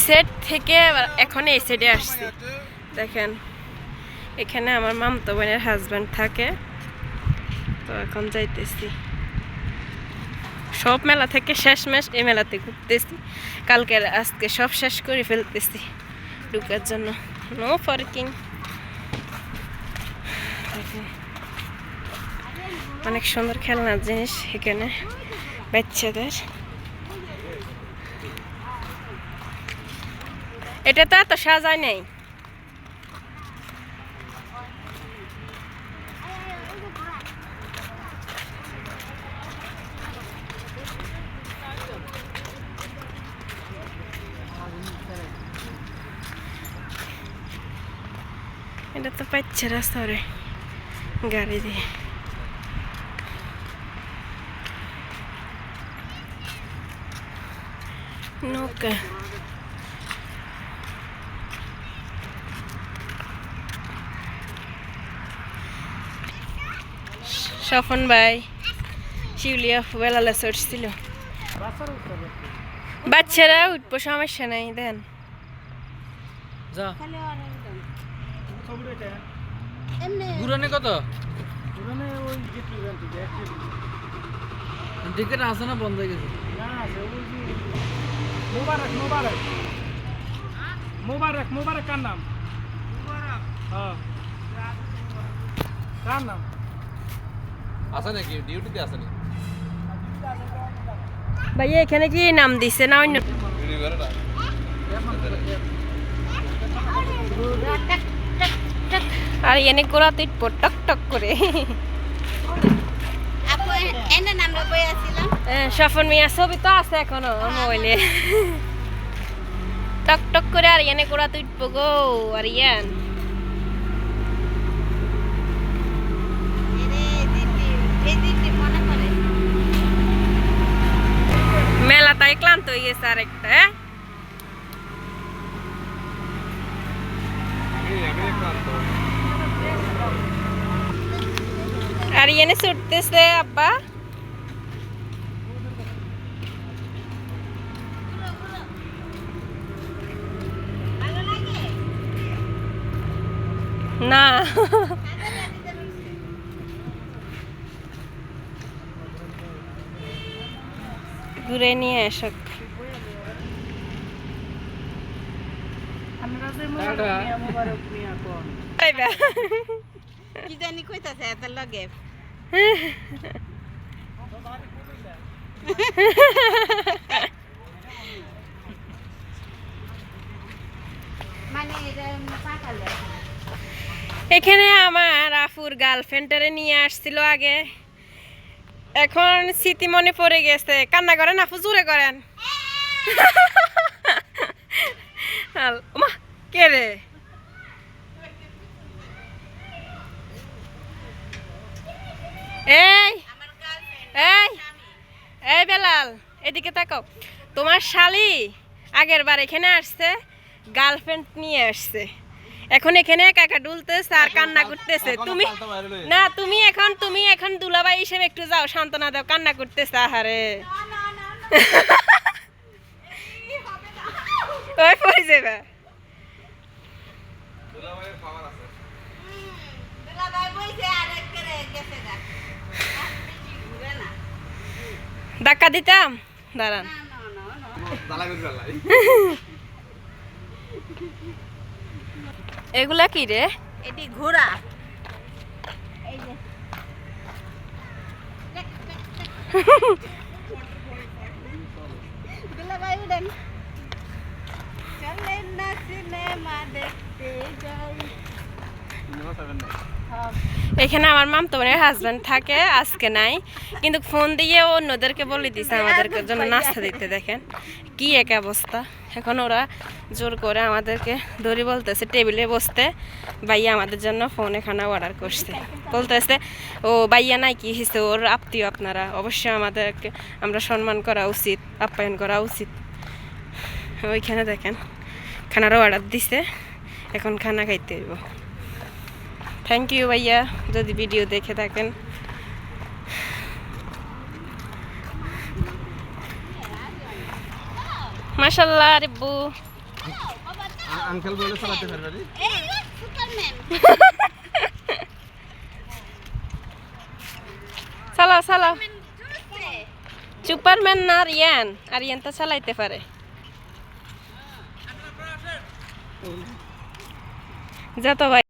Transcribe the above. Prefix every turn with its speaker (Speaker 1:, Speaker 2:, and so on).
Speaker 1: Set থেকে এখন এই সাইডে আসছি। দেখেন এখানে আমার মামতো বোনের হাজব্যান্ড থাকে, তো এখন যাইতেছি। সব মেলা থেকে শেষমেশ এই মেলাতে ঘুরতেছি। কালকে আজকে সব শেষ করে ফেলতেছি ঢুকার জন্য। No parking. অনেক সুন্দর খেলনার জিনিস এখানে বাচ্চাদের। এটা তো এত সাজায় নাই। এটা তো পাচ্ছে রাস্তা রে গাড়ি দিয়ে। নৌকা স্বপন ভাই শিউলিয়া বেলালে চড়ছিল। বাচ্চারা উঠবো, সমস্যা নাই। দেন
Speaker 2: ঘুরানে কত? টিকিট আছে না বন্ধ হয়ে গেছে?
Speaker 3: মোবারক কার নাম? কার নাম
Speaker 2: আছে নাকি ডিউটিতে আছে নাকি?
Speaker 1: ভাইয়া এখানে কি নাম দিছে না অন্য? আর এনে গোড়া তো ইটপো টক টক করে। স্বপন মিয়া ছবি তো আছে এখনো মোবাইলে। টক টক করে আর এনে গোড়া তো ইটপো গো। আর ইয়ান মেলা তাই ক্লান্ত হয়ে গেছে আর একটা। আর এনে ছুটতেছে আব্বা। না ঘুরে নিয়ে আসক।
Speaker 4: কি জানি কইতাছে এত লগে মানে এটা পাকালে।
Speaker 1: এখানে আমার আফুর গার্লফ্রেন্ডটারে নিয়ে আসছিল আগে, এখন স্মৃতি মনে পড়ে গেছে। কান্না করেন আফু, জোরে করেন। মা কে রে? এই এই এই বেলাল এদিকে তাকাও। তোমার শালি আগের বার এখানে আসছে, গার্লফ্রেন্ড নিয়ে আসছে, এখন এখানে একা একা ডুলতেছে আর কান্না করতেছে। তুমি না, তুমি এখন দুলাভাই হিসেবে একটু যাও, সান্ত্বনা দাও। কান্না করতেছে আহারে। ওই পড়ে যাবে। ধাক্কা দিতাম, দাঁড়ান। এগুলা কি রে?
Speaker 4: এটি ঘোড়া। এই যে দুলাভাই উঠেন, চলেন না সিনেমা দেখতে যাই।
Speaker 1: এখানে আমার মামতো বোনের হাজব্যান্ড থাকে, আজকে নাই, কিন্তু ফোন দিয়ে অন্যদেরকে বলে দিছে আমাদেরকে জন্য নাস্তা দিতে। দেখেন কি এক অবস্থা। এখন ওরা জোর করে আমাদেরকে ধরি বলতেছে টেবিলে বসতে। ভাইয়া আমাদের জন্য ফোনে খানা অর্ডার করছে, বলতেছে ও ভাইয়া নাই কি হিসেবে ওর আত্মীয়, আপনারা অবশ্যই আমাদেরকে আমরা সম্মান করা উচিত, আপ্যায়ন করা উচিত। ওইখানে দেখেন খানারও অর্ডার দিছে, এখন খানা খাইতে হইব। থ্যাংক ইউ ভাইয়া যদি ভিডিও দেখে থাকেন। মাশাআল্লাহ রেব্বু।
Speaker 2: আঙ্কেল বলে চালাতে পারবে না
Speaker 4: এই সুপারম্যান
Speaker 1: চালাও চালাও
Speaker 4: জুসে
Speaker 1: সুপারম্যান না আরিয়ান তো চালাইতে পারে যা তো ভাই